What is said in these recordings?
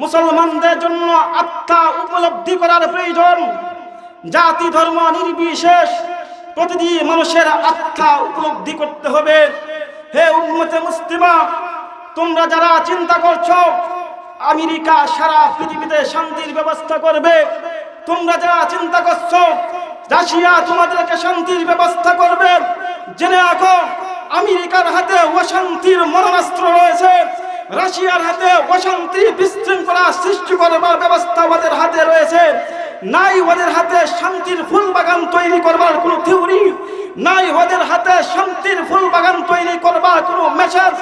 মুসলমানদের জন্য আত্মা উপলব্ধি করার প্রয়োজন। জাতি ধর্ম নির্বিশেষ প্রতিটি মানুষের আত্মা উপলব্ধি করতে হবে। হে উম্মতে মুসলিমা, তোমরা যারা চিন্তা করছো আমেরিকা সারা পৃথিবীতে শান্তির ব্যবস্থা করবে, তোমরা যারা চিন্তা করছো রাশিয়া তোমাদেরকে শান্তির ব্যবস্থা করবে, জেনে রাখো আমেরিকার হাতে অশান্তির মরণাস্ত্র রয়েছে, রাশিয়ার হাতে অশান্তি বিশৃঙ্খলা সৃষ্টি করবার ব্যবস্থা ওদের হাতে রয়েছে। নাই ওদের হাতে শান্তির ফুল বাগান তৈরি করবার কোনো থিওরি, নাই ওদের হাতে শান্তির ফুল বাগান তৈরি করবার কোনো মেসেজ,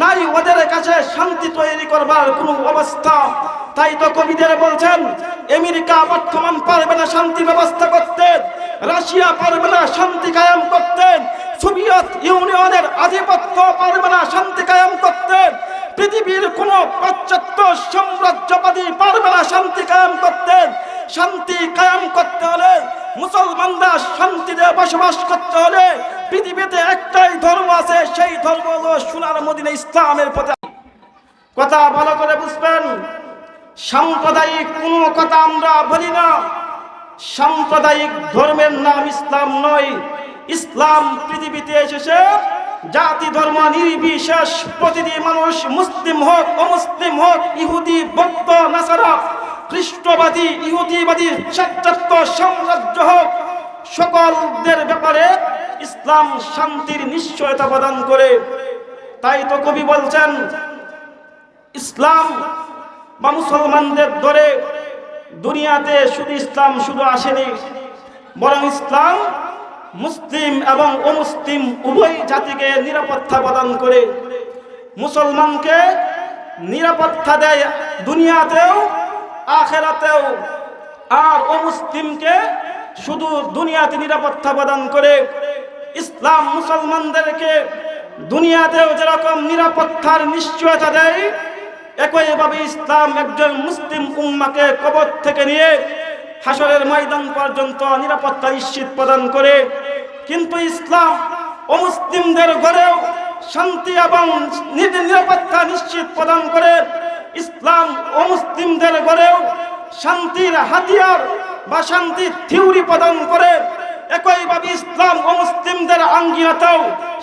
নাই ওদের কাছে শান্তি তৈরি করবার কোনো অবস্থা। তাই তো কবিদের বলছেন আমেরিকা বর্তমান পারবে না শান্তি ব্যবস্থা করতে, রাশিয়া পারবে না শান্তি কায়েম করতে, সোভিয়েত ইউনিয়নের আধিপত্য পারবে না শান্তি কায়েম করতে, পৃথিবীর কোন পাশ্চাত্য সাম্রাজ্যবাদী পারবে না শান্তি কায়েম করতে। শান্তি কায়েম করতে হলে, মুসলমানরা শান্তিতে বসবাস করতে হলে পৃথিবীতে একটাই ধর্ম আছে, সেই ধর্ম হলো সোনার মদিনা ইসলামের পথে। কথা ভালো করে বুঝবেন, সাম্প্রদায়িক কোনো কথা আমরা বলি না। সাম্প্রদায়িক ধর্মের নাম ইসলাম নয়। ইসলাম পৃথিবীতে এসেছে জাতি ধর্ম নির্বিশেষ প্রতিটি মানুষ, মুসলিম হোক অমুসলিম হোক, ইহুদি বৌদ্ধ নাসারা খ্রিস্টবাদী ইহুদিবাদী পাশ্চাত্য সাম্রাজ্য হোক, সকলদের ব্যাপারে ইসলাম শান্তির নিশ্চয়তা প্রদান করে। তাই তো কবি বলছেন ইসলাম বা মুসলমানদের ধরে দুনিয়াতে শুধু ইসলাম শুধু আসেনি, বরং ইসলাম মুসলিম এবং অমুসলিম উভয় জাতিকে নিরাপত্তা প্রদান করে। মুসলমানকে নিরাপত্তা দেয় দুনিয়াতেও আখিরাতেও, আর অমুসলিমকে শুধু দুনিয়াতে নিরাপত্তা প্রদান করে। ইসলাম মুসলমানদেরকে দুনিয়াতেও যেরকম নিরাপত্তার নিশ্চয়তা দেয়, একইভাবে ইসলাম একজন মুসলিম উম্মাকে কবর থেকে নিয়ে হাসরের ময়দান পর্যন্ত নিরাপত্তা নিশ্চিত প্রদান করে। কিন্তু ইসলাম অমুসলিমদের ঘরেও শান্তি এবং নিরাপত্তা নিশ্চিত প্রদান করে। ইসলাম অমুসলিমদের ঘরেও শান্তির হাতিয়ার বা শান্তির থিওরি প্রদান করে। একইভাবে ইসলাম অমুসলিমদের আঙ্গিনাতেও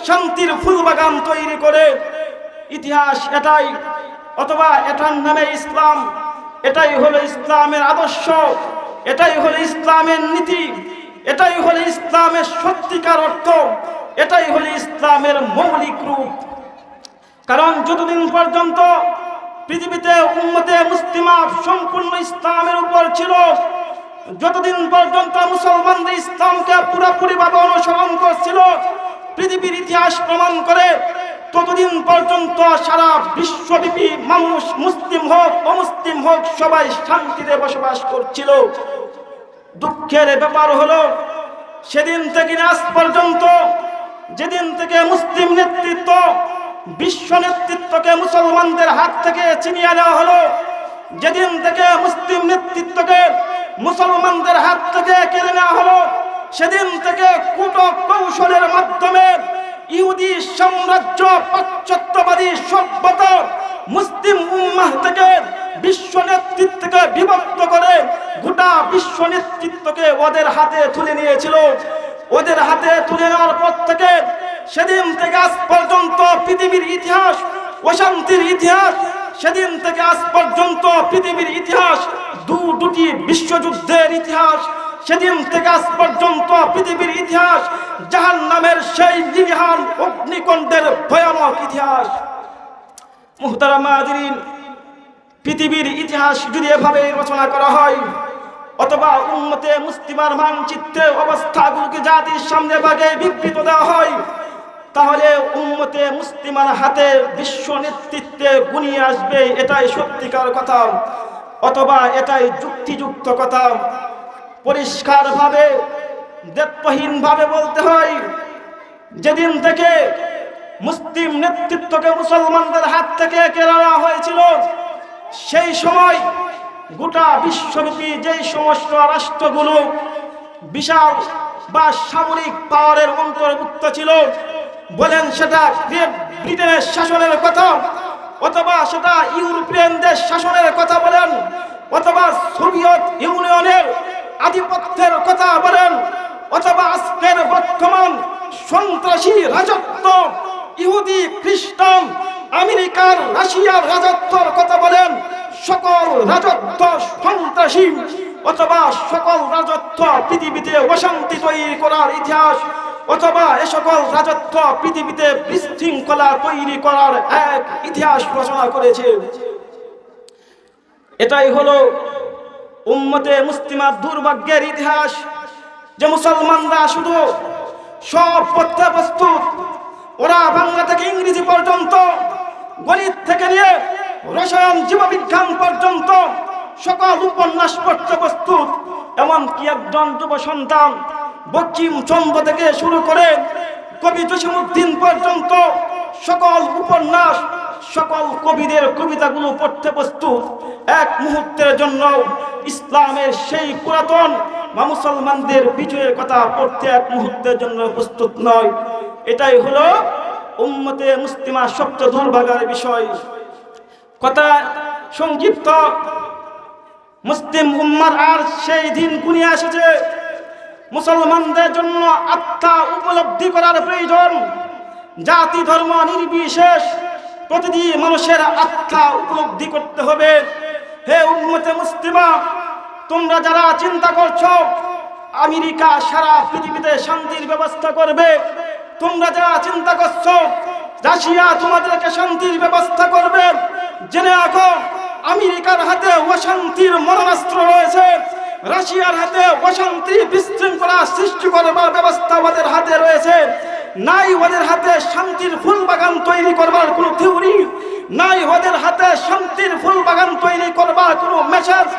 শান্তির ফুলবাগান তৈরি করে। ইতিহাস এটাই, অথবা এটার নামে ইসলাম, এটাই হলো ইসলামের আদর্শ, এটাই হলো ইসলামের নীতি, এটাই হলো ইসলামের সত্যিকার অর্থ, এটাই হলো ইসলামের মৌলিক রূপ। কারণ যতদিন পর্যন্ত পৃথিবীতে উম্মতে মুসলিমা সম্পূর্ণ ইসলামের উপর ছিল, যতদিন পর্যন্ত মুসলমানদের ইসলামকে পুরোপুরিভাবে অনুসরণ করছিল, পৃথিবীর ইতিহাস প্রমাণ করে ততদিন পর্যন্ত সারা বিশ্বব্যাপী মানুষ, মুসলিম হোক অমুসলিম হোক, সবাই শান্তিতে বসবাস করছিল। দুঃখের ব্যাপার হলো সেদিন থেকে আজ পর্যন্ত, যেদিন থেকে মুসলিম নেতৃত্ব বিশ্ব নেতৃত্বকে মুসলমানদের হাত থেকে ছিনিয়ে নেওয়া হলো, যেদিন থেকে মুসলিম নেতৃত্বকে মুসলমানদের হাত থেকে কেড়ে নেওয়া হলো, সেদিন থেকে কূট কৌশলের মাধ্যমে ইহুদি সাম্রাজ্য পাশ্চাত্যবাদী সভ্যতা মুসলিম উম্মাহ থেকে বিশ্ব নেতৃত্বকে বিভক্ত করে গোটা বিশ্ব নেতৃত্বকে ওদের হাতে তুলে নিয়েছিল। ওদের হাতে তুলে নেওয়ার পর থেকে সেদিন থেকে আজ পর্যন্ত পৃথিবীর ইতিহাস অশান্তির ইতিহাস, সেদিন থেকে আজ পর্যন্ত পৃথিবীর ইতিহাস দুটি বিশ্বযুদ্ধের ইতিহাস, সেদিন থেকে আজ পর্যন্ত পৃথিবীর ইতিহাস জাহান্নামের সেই নির্ঘাত অগ্নিকুণ্ডের ভয়ানক ইতিহাস। মুহতারাম হাজিরিন, পৃথিবীর ইতিহাস যদি এভাবে রচনা করা হয়, অথবা উম্মতে মুসলিমার মানচিত্রের অবস্থাগুলোকে জাতির সামনে ভাগে বিবৃত দেওয়া হয়, তাহলে উম্মতে মুসলিমার হাতে বিশ্ব নেতৃত্বে গুনিয়ে আসবে, এটাই সত্যিকার কথা, অথবা এটাই যুক্তিযুক্ত কথা। পরিষ্কারভাবে দ্ব্যর্থহীনভাবে বলতে হয়, যেদিন থেকে মুসলিম নেতৃত্বকে মুসলমানদের হাত থেকে কেড়ে নেওয়া হয়েছিল, সেই সময় গোটা বিশ্বব্যাপী যেই সমস্ত রাষ্ট্রগুলো বিশাল বা সামরিক পাওয়ারের অন্তর্ভুক্ত ছিল, বলেন সেটা ব্রিটেনের শাসনের কথা, অথবা সেটা ইউরোপিয়ানদের শাসনের কথা বলেন, অথবা সোভিয়েত ইউনিয়নের আধিপত্যের কথা বলেন, অথবা আজকের বর্তমান সন্ত্রাসী রাজত্ব, ইহুদি খ্রিস্টান আমেরিকার রাশিয়ার রাজত্বর কথা বলেন, সকল রাজত্ব সন্ত্রাসী অথবা সকল রাজত্ব পৃথিবীতে অশান্তি তৈরি করার ইতিহাস, অথবা এ সকল রাজত্ব পৃথিবীতে বিশৃঙ্খলা তৈরি করার এক ইতিহাস রচনা করেছে। এটাই হলো উম্মতে মুসলিমার দুর্ভাগ্যের ইতিহাস, যে মুসলমানরা শুধু সব পথ্য প্রস্তুত, ওরা বাংলা থেকে ইংরেজি পর্যন্ত, গণিত থেকে নিয়ে রসায়ন জীববিজ্ঞান পর্যন্ত সকল উপন্যাস পড়তে প্রস্তুত। এমনকি একজন যুব সন্তান বঙ্কিমচন্দ্র থেকে শুরু করে কবি জসিমউদ্দিন পর্যন্ত সকল উপন্যাস, সকল কবিদের কবিতাগুলো পড়তে প্রস্তুত। এক মুহূর্তের জন্য ইসলামের সেই পুরাতন বা মুসলমানদের বিজয়ের কথা পড়তে এক মুহূর্তের জন্য প্রস্তুত নয়। এটাই হলো উম্মতে মুসলিমার সবচেয়ে দুর্ভাগ্যের বিষয়। কথা সংক্ষিপ্ত, মুসলিম উম্মার আর সেই দিন গুনিয়ে এসেছে, মুসলমানদের জন্য আত্মা উপলব্ধি করার প্রয়োজন। জাতি ধর্ম নির্বিশেষ প্রতিটি মানুষের আত্মা উপলব্ধি করতে হবে। হে উম্মতে মুসলিমা, তোমরা যারা চিন্তা করছো আমেরিকা সারা পৃথিবীতে শান্তির ব্যবস্থা করবে, তোমরা যারা চিন্তা করছো রাশিয়া তোমাদেরকে শান্তির ব্যবস্থা করবে, জেনে রাখো আমেরিকার হাতে অশান্তির মরণাস্ত্র রয়েছে, রাশিয়ার হাতে অশান্তি বিশৃঙ্খলা সৃষ্টি করবার ব্যবস্থা ওদের হাতে রয়েছে। নাই ওদের হাতে শান্তির ফুল বাগান তৈরি করবার কোনো থিওরি, নাই ওদের হাতে শান্তির ফুল বাগান তৈরি করবার কোনো মেসেজ,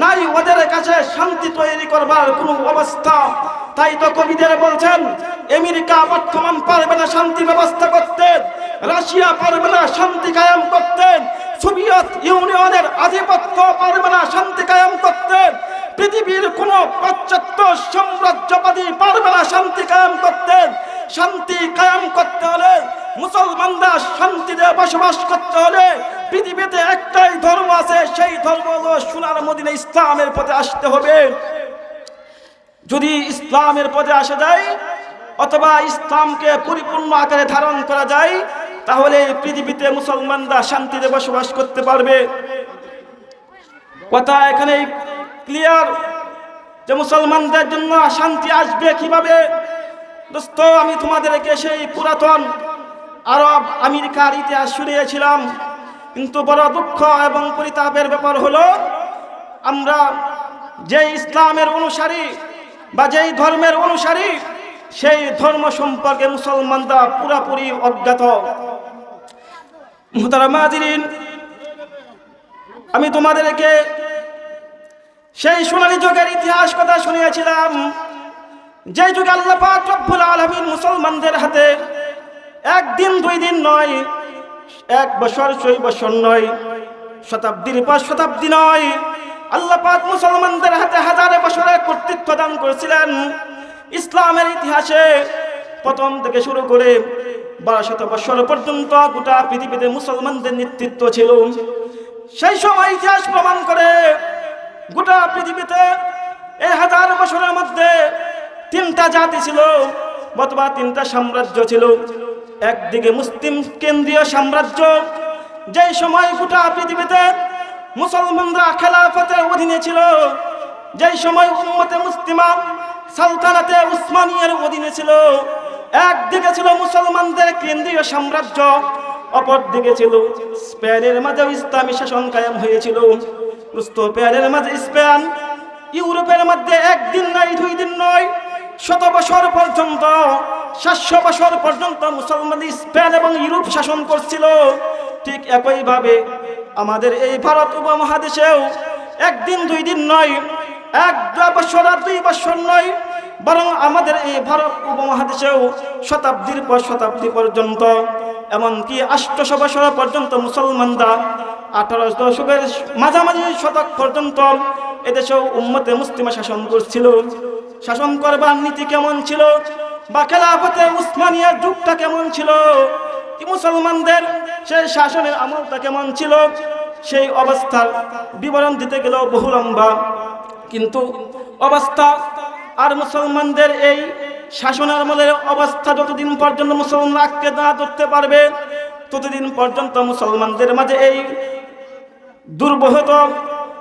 নাই ওদের কাছে শান্তি তৈরি করবার কোনো অবস্থা। তাই তো কবিদের বলছেন, আমেরিকা বর্তমান পারবে না শান্তি ব্যবস্থা করতে, রাশিয়া পারবে না শান্তি কায়েম করতে, সোভিয়েত ইউনিয়নের আধিপত্য পারবে না শান্তি কায়েম করতে, পৃথিবীর কোন পাশ্চাত্য সাম্রাজ্যবাদী পারবে না শান্তি কায়েম করতে। শান্তি কায়েম করতে হলে, মুসলমানরা শান্তিতে বসবাস করতে হলে পৃথিবীতে একটাই ধর্ম আছে, সেই ধর্ম হলো সোনার মদিনা ইসলামের পথে আসতে হবে। যদি ইসলামের পথে আসা যায় অথবা ইসলামকে পরিপূর্ণ আকারে ধারণ করা যায়, তাহলে পৃথিবীতে মুসলমানরা শান্তিতে বসবাস করতে পারবে। কথা এখানেই ক্লিয়ার যে মুসলমানদের জন্য শান্তি আসবে কিভাবে। দোস্ত, আমি তোমাদেরকে সেই পুরাতন আরব আমেরিকার ইতিহাস শুনিয়েছিলাম, কিন্তু বড় দুঃখ এবং পরিতাপের ব্যাপার হলো আমরা যে ইসলামের অনুসারী বা যেই ধর্মের অনুসারী, সেই ধর্ম সম্পর্কে মুসলমানরা পুরাপুরি অজ্ঞাত। মুহতারাম হাজিরিন, আমি তোমাদেরকে সেই সোনালী যুগের ইতিহাস কথা শুনিয়েছিলাম, যে যুগে আল্লাহ পাক রব্বুল আলামিন মুসলমানদের হাতে একদিন দুই দিন নয়, এক বছর ৬০ বছর নয়, শতাব্দীর পর শতাব্দী নয়, আল্লাহ পাক মুসলমানদের হাতে হাজারে বছরের কর্তৃত্ব দান করেছিলেন। ইসলামের ইতিহাসে প্রথম থেকে শুরু করে ১২০০ বছর পর্যন্ত গোটা পৃথিবীতে মুসলমানদের নেতৃত্ব ছিল। সেই সময় ইতিহাস প্রমাণ করে গোটা পৃথিবীতে এই হাজার বছরের মধ্যে তিনটা জাতি ছিল অথবা তিনটা সাম্রাজ্য ছিল। একদিকে মুসলিম কেন্দ্রীয় সাম্রাজ্য, যেই সময় গোটা পৃথিবীতে মুসলমানরা খেলাফতের অধীনে ছিল, যেই সময় উম্মতে মুসলিমা সালতানাতে উসমানিয়ার অধীনে ছিল। একদিকে ছিল মুসলমানদের কেন্দ্রীয় সাম্রাজ্য, অপর দিকে ছিল স্পেনের মাঝে ইসলামী শাসন কায়েম হয়েছিল। স্পেনের মাঝে স্পেন ইউরোপের মধ্যে একদিন নয় দুই দিন নয়, ১০০ বছর পর্যন্ত ৭০০ বছর পর্যন্ত মুসলমান স্পেন এবং ইউরোপ শাসন করছিল। ঠিক একইভাবে আমাদের এই ভারত উপমহাদেশেও একদিন দুই দিন নয়, ১ বছর আর ২ বছর নয়, বরং আমাদের এই ভারত উপমহাদেশেও শতাব্দীর পর শতাব্দী পর্যন্ত, এমনকি ৮০০ বছর পর্যন্ত মুসলমানরা ১৮ দশকের মাঝামাঝি শতক পর্যন্ত এদেশেও উম্মতে মুসলিমা শাসন করছিল। শাসন করবার নীতি কেমন ছিল বা খেলাফতে উসমানিয়ার যুগটা কেমন ছিল, কি মুসলমানদের সেই শাসনের আমলটা কেমন ছিল, সেই অবস্থার বিবরণ দিতে গেলেও বহু লম্বা, কিন্তু অবস্থা আর মুসলমানদের এই শাসনের আমলের অবস্থা যতদিন পর্যন্ত মুসলমানরা আঁকড়ে না ধরতে পারবে, ততদিন পর্যন্ত মুসলমানদের মাঝে এই দুর্বহত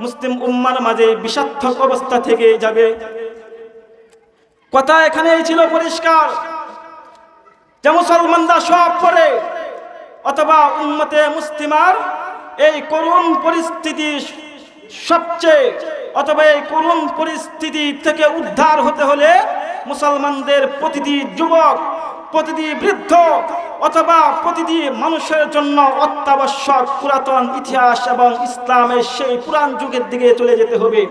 মুসলিম উম্মার মাঝে বিষাক্ত অবস্থা থেকে যাবে। কথা এখানেই ছিল পরিষ্কার যে মুসলমানরা সব পরে অথবা উম্মতে মুসলিমার এই করুণ পরিস্থিতি সবচেয়ে অথবা এই করুণ পরিস্থিতি থেকে উদ্ধার হতে হলে মুসলমানদের প্রতিটি যুবক, প্রতিটি বৃদ্ধ অথবা প্রতিটি মানুষের জন্য অত্যাবশ্যক পুরাতন ইতিহাস এবং ইসলামের সেই পুরাণ যুগের দিকে চলে যেতে হবে।